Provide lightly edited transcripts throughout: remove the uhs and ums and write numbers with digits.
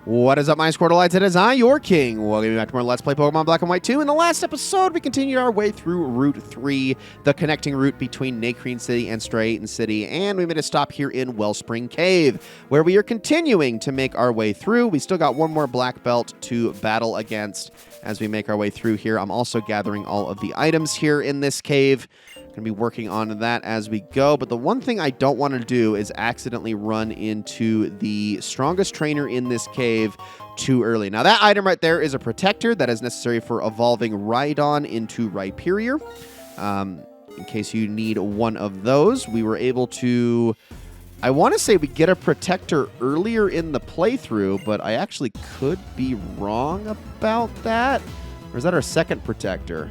What is up, my Squirtleites? It is I, your king. Welcome back to more Let's Play Pokemon Black and White 2. In the last episode, we continued our way through Route 3, the connecting route between Striaton City and Striaton City, and we made a stop here in Wellspring Cave, where we are continuing to make our way through. We still got one more black belt to battle against as we make our way through here. I'm also gathering all of the items here in this cave. Going to be working on that as we go, but the one thing I don't want to do is accidentally run into the strongest trainer in this cave too early. Now, that item right there is a protector that is necessary for evolving Rhydon into Rhyperior. In case you need one of those, we were able to... I want to say we get a protector earlier in the playthrough, but I actually could be wrong about that. Or is that our second protector?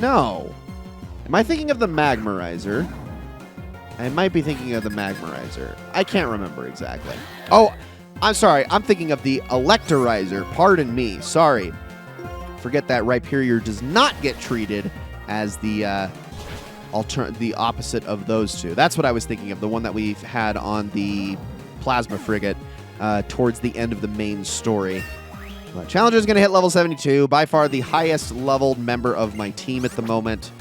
No. Am I thinking of the Magmarizer? I might be thinking of the Magmarizer. I can't remember exactly. Oh, I'm sorry. I'm thinking of the Electorizer. Pardon me. Sorry. Forget that Rhyperior does not get treated as the opposite of those two. That's what I was thinking of, the one that we've had on the Plasma Frigate towards the end of the main story. Challenger is going to hit level 72, by far the highest leveled member of my team at the moment.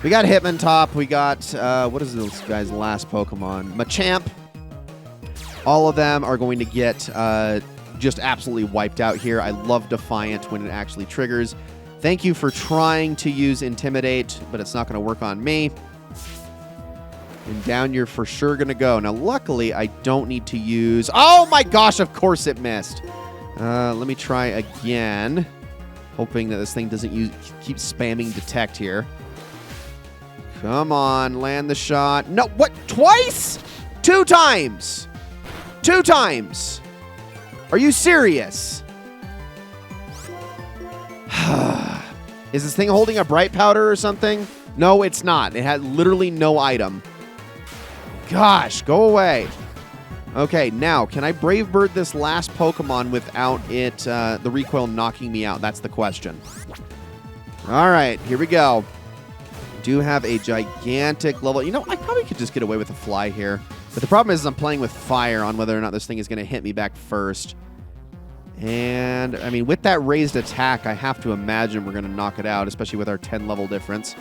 We got Hitmontop, we got, what is this guy's last Pokemon? Machamp. All of them are going to get just absolutely wiped out here. I love Defiant when it actually triggers. Thank you for trying to use Intimidate, but it's not going to work on me. And down you're for sure going to go. Now, luckily, I don't need to use... Oh my gosh, of course it missed. Let me try again, hoping that this thing doesn't keep spamming detect here. Come on, land the shot. No, what? Twice? 2 times. 2 times. Are you serious? Is this thing holding a bright powder or something? No, it's not. It had literally no item. Gosh, go away. Okay, now, can I Brave Bird this last Pokemon without it, the recoil knocking me out? That's the question. All right, here we go. Do have a gigantic level. You know, I probably could just get away with a fly here. But the problem is I'm playing with fire on whether or not this thing is going to hit me back first. And, I mean, with that raised attack, I have to imagine we're going to knock it out, especially with our 10 level difference.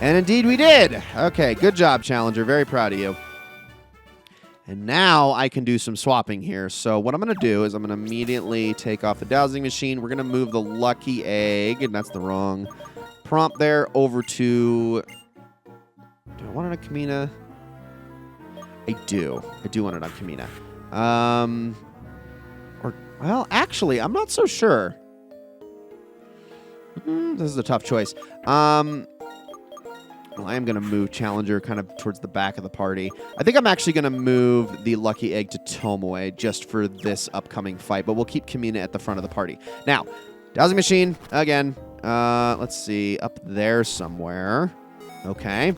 And indeed we did. Okay, good job, Challenger. Very proud of you. And now I can do some swapping here. So what I'm going to do is I'm going to immediately take off the dowsing machine. We're going to move the lucky egg, and that's the wrong prompt there, over to... Do I want it on Kamina? I do. I do want it on Kamina. Well, actually, I'm not so sure. This is a tough choice. Well, I am going to move Challenger kind of towards the back of the party. I think I'm actually going to move the Lucky Egg to Tomoe just for this upcoming fight, but we'll keep Kamina at the front of the party. Now, dowsing machine, again. Let's see, up there somewhere. Okay.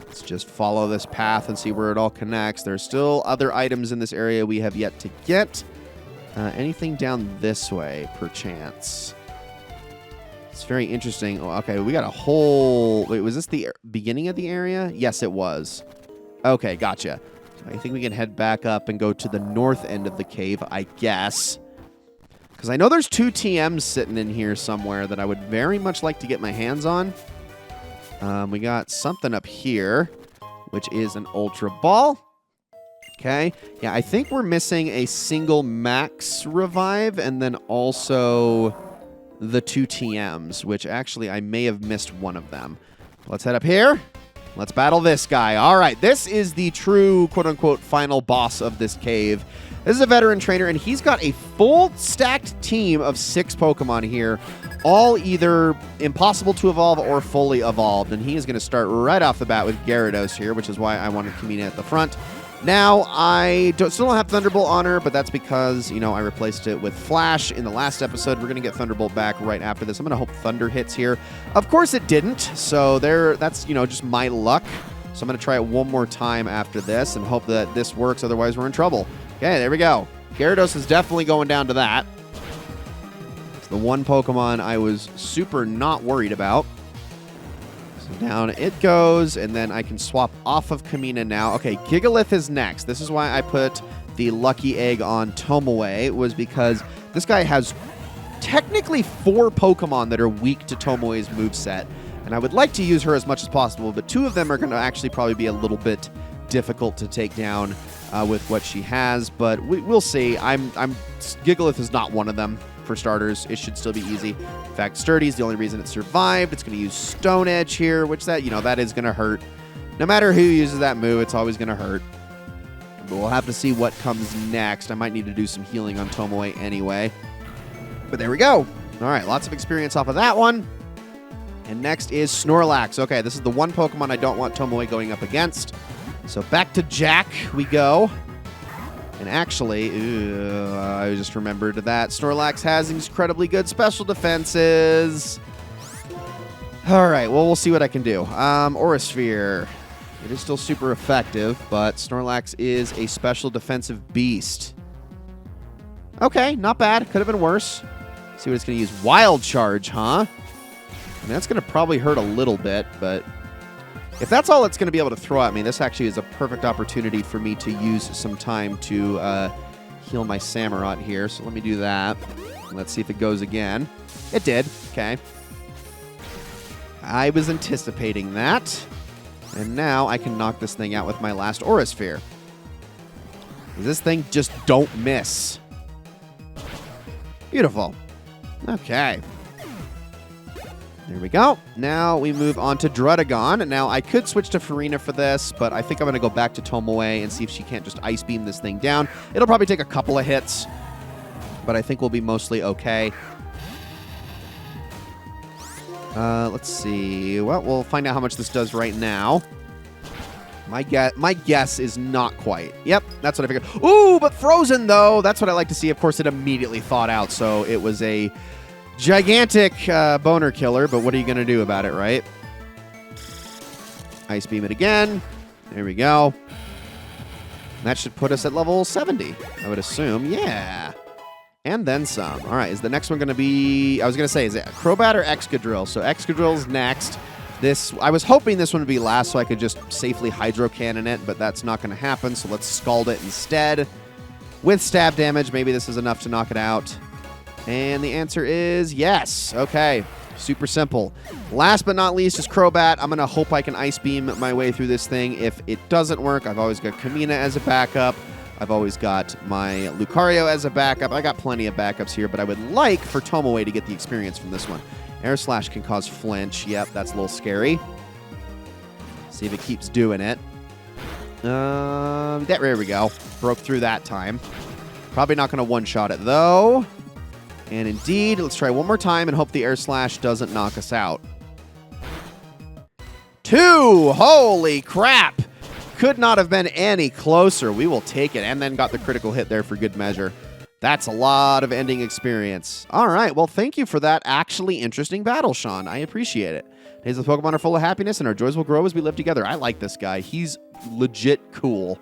Let's just follow this path and see where it all connects. There's still other items in this area we have yet to get. Anything down this way, perchance? It's very interesting. Oh, okay, we got a whole... Wait, was this the beginning of the area? Yes, it was. Okay, gotcha. So I think we can head back up and go to the north end of the cave, I guess. Because I know there's 2 TMs sitting in here somewhere that I would very much like to get my hands on. We got something up here, which is an Ultra Ball. Okay. Yeah, I think we're missing a single max revive and then also... the 2 TMs, which actually I may have missed one of them. Let's head up here. Let's battle this guy. All right, this is the true, quote-unquote, final boss of this cave. This is a veteran trainer, and he's got a full stacked team of 6 Pokemon here, all either impossible to evolve or fully evolved, and he is going to start right off the bat with Gyarados here, which is why I wanted Kamina at the front. Now, I still don't have Thunderbolt on her, but that's because, you know, I replaced it with Flash in the last episode. We're going to get Thunderbolt back right after this. I'm going to hope Thunder hits here. Of course it didn't, so that's, you know, just my luck. So I'm going to try it one more time after this and hope that this works, otherwise we're in trouble. Okay, there we go. Gyarados is definitely going down to that. It's the one Pokemon I was super not worried about. So Down it goes, and then I can swap off of Kamina now. Okay, Gigalith is next. This is why I put the Lucky Egg on Tomoe, was because this guy has technically 4 Pokemon that are weak to Tomoe's moveset, and I would like to use her as much as possible, but 2 of them are going to actually probably be a little bit difficult to take down with what she has, but we'll see. Gigalith is not one of them. For starters, it should still be easy. In fact, Sturdy is the only reason it survived. It's going to use Stone Edge here, which that is going to hurt. No matter who uses that move, it's always going to hurt. But we'll have to see what comes next. I might need to do some healing on Tomoe anyway. But there we go. All right, lots of experience off of that one. And next is Snorlax. Okay, this is the one Pokemon I don't want Tomoe going up against. So back to Jack we go. And actually, I just remembered that Snorlax has incredibly good special defenses. All right, well, we'll see what I can do. Aura Sphere. It is still super effective, but Snorlax is a special defensive beast. Okay, not bad. Could have been worse. See what it's going to use. Wild Charge, huh? I mean, that's going to probably hurt a little bit, but if that's all it's going to be able to throw at me, this actually is a perfect opportunity for me to use some time to heal my Samurott here. So let me do that. Let's see if it goes again. It did. Okay. I was anticipating that. And now I can knock this thing out with my last Aura Sphere. This thing just don't miss. Beautiful. Okay. There we go. Now we move on to Druddigon. Now, I could switch to Farina for this, but I think I'm going to go back to Tomoe and see if she can't just Ice Beam this thing down. It'll probably take a couple of hits, but I think we'll be mostly okay. Let's see. Well, we'll find out how much this does right now. My guess is not quite. Yep, that's what I figured. Ooh, but frozen, though. That's what I like to see. Of course, it immediately thawed out, so it was a gigantic boner killer, but what are you going to do about it, right? Ice Beam it again. There we go. That should put us at level 70, I would assume. Yeah. And then some. All right, is the next one going to be... I was going to say, is it Crobat or Excadrill? So Excadrill's next. I was hoping this one would be last so I could just safely Hydro Cannon it, but that's not going to happen, so let's Scald it instead. With stab damage, maybe this is enough to knock it out. And the answer is yes. Okay, super simple. Last but not least is Crobat. I'm going to hope I can Ice Beam my way through this thing. If it doesn't work, I've always got Kamina as a backup. I've always got my Lucario as a backup. I got plenty of backups here, but I would like for Tomoe to get the experience from this one. Air Slash can cause flinch. Yep, that's a little scary. See if it keeps doing it. There we go. Broke through that time. Probably not going to one-shot it, though. And indeed, let's try one more time and hope the Air Slash doesn't knock us out. 2! Holy crap! Could not have been any closer. We will take it. And then got the critical hit there for good measure. That's a lot of ending experience. All right, well, thank you for that actually interesting battle, Sean. I appreciate it. Days with Pokemon are full of happiness, and our joys will grow as we live together. I like this guy. He's legit cool.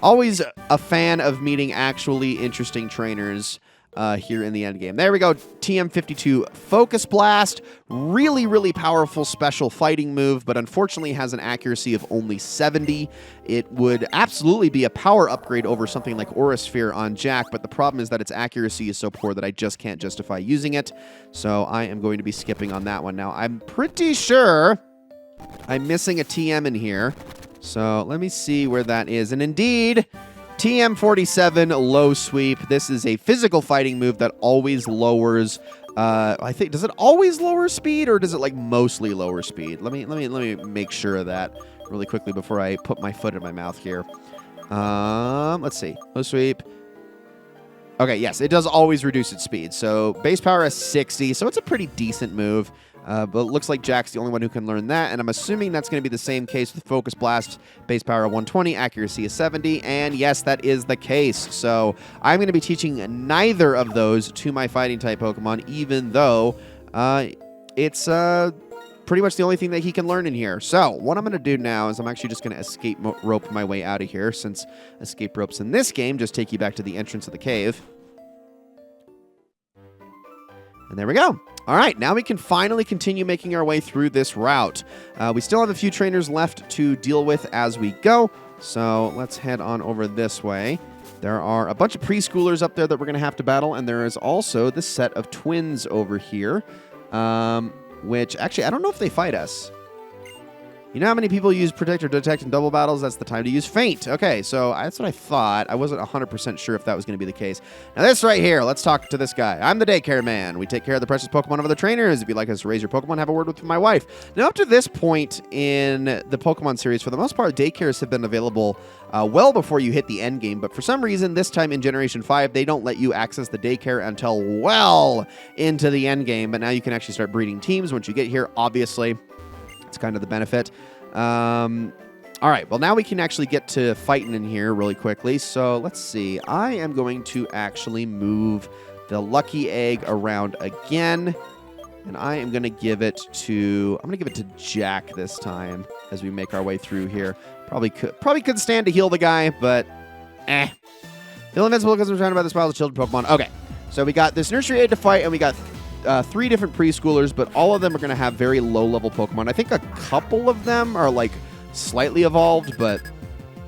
Always a fan of meeting actually interesting trainers here in the end game. There we go. TM52 Focus Blast. Really, really powerful special fighting move, but unfortunately has an accuracy of only 70. It would absolutely be a power upgrade over something like Aura Sphere on Jack, but the problem is that its accuracy is so poor that I just can't justify using it. So I am going to be skipping on that one. Now, I'm pretty sure I'm missing a TM in here. So let me see where that is. And indeed, TM47 Low Sweep. This is a physical fighting move that always lowers. I think, does it always lower speed, or does it like mostly lower speed? Let me make sure of that really quickly before I put my foot in my mouth here. Let's see. Low Sweep. Okay, yes, it does always reduce its speed. So base power is 60, so it's a pretty decent move. But it looks like Jack's the only one who can learn that, and I'm assuming that's going to be the same case with Focus Blast. Base power 120, accuracy is 70, and yes, that is the case. So I'm going to be teaching neither of those to my Fighting-type Pokemon, even though it's pretty much the only thing that he can learn in here. So what I'm going to do now is I'm actually just going to escape rope my way out of here, since escape ropes in this game just take you back to the entrance of the cave. And there we go. All right, now we can finally continue making our way through this route. We still have a few trainers left to deal with as we go, so let's head on over this way. There are a bunch of preschoolers up there that we're going to have to battle, and there is also the set of twins over here, which actually, I don't know if they fight us. You know how many people use Protect or Detect in double battles? That's the time to use Feint. Okay, so that's what I thought. I wasn't 100% sure if that was going to be the case. Now this right here, let's talk to this guy. I'm the daycare man. We take care of the precious Pokemon of the trainers. If you'd like us to raise your Pokemon, have a word with my wife. Now up to this point in the Pokemon series, for the most part, daycares have been available well before you hit the end game, but for some reason, this time in Generation 5, they don't let you access the daycare until well into the end game, but now you can actually start breeding teams once you get here, obviously. It's kind of the benefit. All right, well, now we can actually get to fighting in here really quickly. So let's see. I am going to actually move the Lucky Egg around again, and I am going to give it to Jack this time as we make our way through here. Probably could stand to heal the guy, but Feel invincible because I'm surrounded by this pile of children Pokemon. Okay, so we got this nursery aide to fight, and we got 3 different preschoolers, but all of them are going to have very low-level Pokemon. I think a couple of them are, like, slightly evolved, but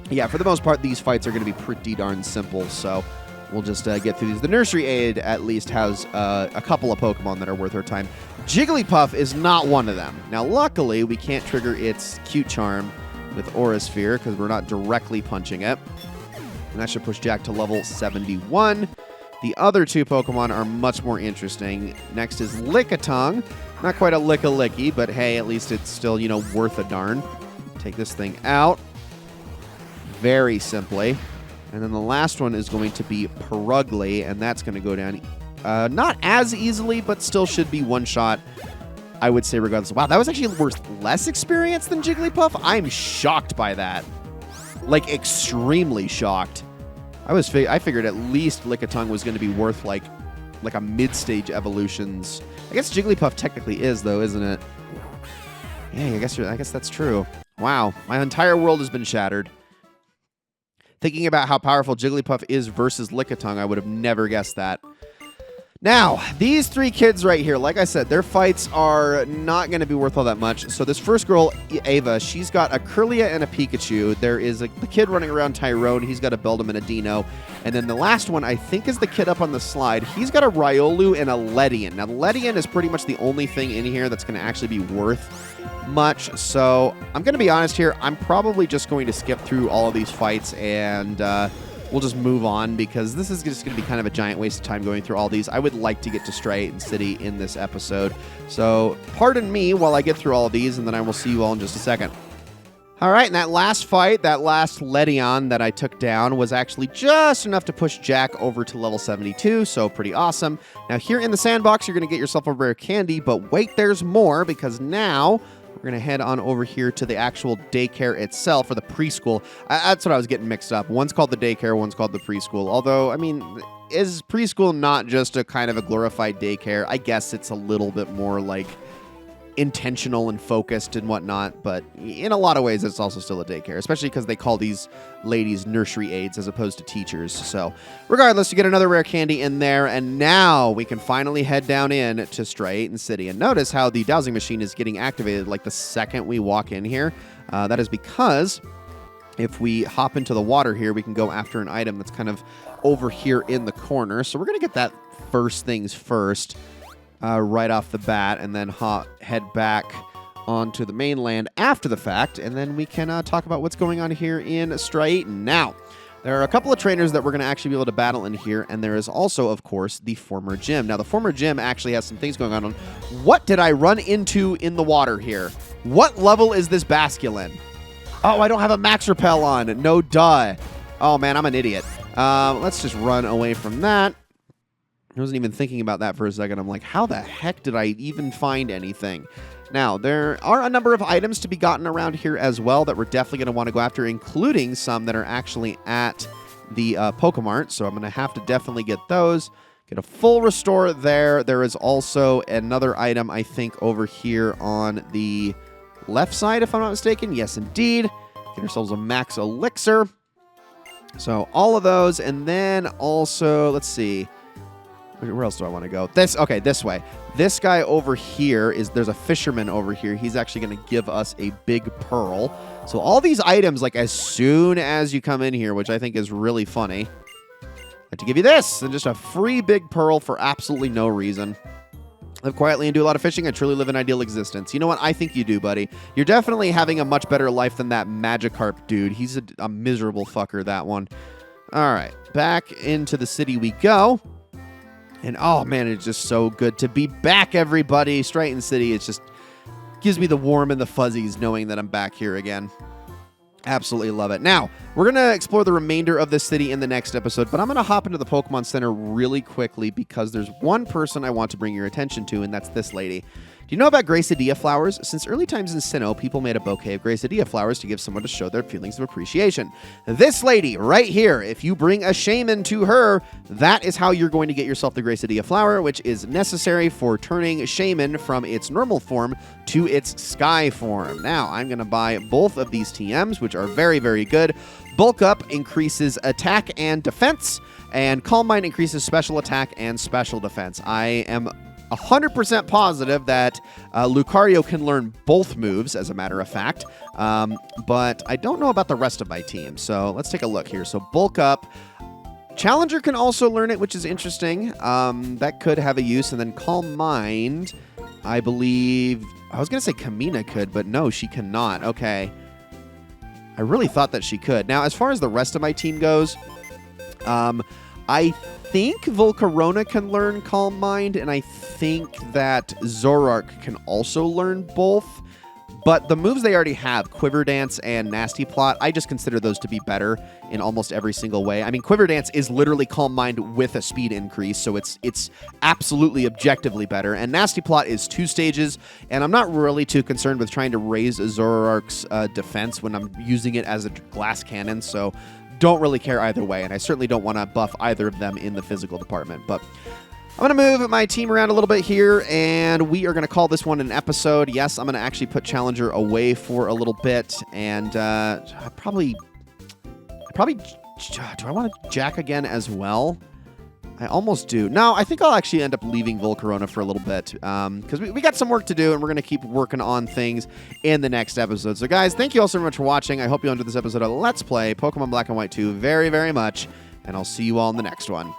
yeah, for the most part, these fights are going to be pretty darn simple, so we'll just get through these. The nursery aide at least has a couple of Pokemon that are worth our time. Jigglypuff is not one of them. Now, luckily, we can't trigger its cute charm with Aura Sphere because we're not directly punching it, and that should push Jack to level 71. The other 2 Pokemon are much more interesting. Next is Lickitung. Not quite a Licky, but hey, at least it's still, you know, worth a darn. Take this thing out very simply. And then the last one is going to be Purugly, and that's going to go down not as easily, but still should be one-shot, I would say, regardless. Wow, that was actually worth less experience than Jigglypuff? I'm shocked by that. Like, extremely shocked. I figured at least Lickitung was going to be worth like a mid-stage evolutions. I guess Jigglypuff technically is, though, isn't it? Yeah, I guess that's true. Wow, my entire world has been shattered. Thinking about how powerful Jigglypuff is versus Lickitung, I would have never guessed that. Now, these 3 kids right here, like I said, their fights are not going to be worth all that much. So this first girl, Ava, she's got a Kirlia and a Pikachu. There is the kid running around Tyrone. He's got a Beldum and a Dino. And then the last one, I think, is the kid up on the slide. He's got a Riolu and a Ledian. Now, the Ledian is pretty much the only thing in here that's going to actually be worth much. So I'm going to be honest here. I'm probably just going to skip through all of these fights and we'll just move on because this is just going to be kind of a giant waste of time going through all these. I would like to get to Striaton City in this episode. So pardon me while I get through all of these, and then I will see you all in just a second. All right, and that last fight, that last Ledian that I took down was actually just enough to push Jack over to level 72, so pretty awesome. Now here in the sandbox, you're going to get yourself a rare candy, but wait, there's more, because now we're going to head on over here to the actual daycare itself, or the preschool. That's what I was getting mixed up. One's called the daycare, one's called the preschool. Although, I mean, is preschool not just a kind of a glorified daycare? I guess it's a little bit more like intentional and focused and whatnot, but in a lot of ways it's also still a daycare, especially because they call these ladies nursery aides as opposed to teachers. So regardless, you get another rare candy in there, and now we can finally head down in to Striaton City. And notice how the dowsing machine is getting activated like the second we walk in here. That is because if we hop into the water here, we can go after an item that's kind of over here in the corner. So we're going to get that first things first. Right off the bat, and then head back onto the mainland after the fact, and then we can talk about what's going on here in Striaton. Now, there are a couple of trainers that we're going to actually be able to battle in here, and there is also, of course, the former gym. Now, the former gym actually has some things going on. What did I run into in the water here? What level is this Basculin? Oh, I don't have a Max Repel on. No duh. Oh, man, I'm an idiot. Let's just run away from that. I wasn't even thinking about that for a second. I'm like, how the heck did I even find anything? Now, there are a number of items to be gotten around here as well that we're definitely going to want to go after, including some that are actually at the Pokemart. So I'm going to have to definitely get those. Get a full restore there. There is also another item, I think, over here on the left side, if I'm not mistaken. Yes, indeed. Get ourselves a Max Elixir. So all of those. And then also, let's see. Where else do I want to go? Okay, this way. This guy over here there's a fisherman over here. He's actually going to give us a big pearl. So all these items, like as soon as you come in here, which I think is really funny, I have to give you this and just a free big pearl for absolutely no reason. Live quietly and do a lot of fishing and truly live an ideal existence. You know what? I think you do, buddy. You're definitely having a much better life than that Magikarp dude. He's a miserable fucker, that one. All right, back into the city we go. And oh man, it's just so good to be back, everybody. Striaton City, it just gives me the warm and the fuzzies knowing that I'm back here again. Absolutely love it. Now, we're going to explore the remainder of this city in the next episode, but I'm going to hop into the Pokemon Center really quickly because there's one person I want to bring your attention to, and that's this lady. Do you know about Gracidea flowers? Since early times in Sinnoh, people made a bouquet of Gracidea flowers to give someone to show their feelings of appreciation. This lady right here, if you bring a shaman to her, that is how you're going to get yourself the Gracidea flower, which is necessary for turning shaman from its normal form to its sky form. Now, I'm going to buy both of these TMs, which are very, very good. Bulk Up increases attack and defense, and Calm Mind increases special attack and special defense. I am 100% positive that Lucario can learn both moves, as a matter of fact, but I don't know about the rest of my team, so let's take a look here. So Bulk Up, Challenger can also learn it, which is interesting. That could have a use, and then Calm Mind, I believe, I was going to say Kamina could, but no, she cannot. Okay. I really thought that she could. Now, as far as the rest of my team goes, I think Volcarona can learn Calm Mind, and I think that Zoroark can also learn both. But the moves they already have, Quiver Dance and Nasty Plot, I just consider those to be better in almost every single way. I mean, Quiver Dance is literally Calm Mind with a speed increase, so it's absolutely objectively better. And Nasty Plot is 2 stages, and I'm not really too concerned with trying to raise Zoroark's defense when I'm using it as a glass cannon, so don't really care either way, and I certainly don't want to buff either of them in the physical department. But I'm going to move my team around a little bit here, and we are going to call this one an episode. Yes, I'm going to actually put Challenger away for a little bit, and do I want to Jack again as well? I almost do. No, I think I'll actually end up leaving Volcarona for a little bit because we got some work to do, and we're going to keep working on things in the next episode. So, guys, thank you all so much for watching. I hope you enjoyed this episode of Let's Play Pokemon Black and White 2 very, very much, and I'll see you all in the next one.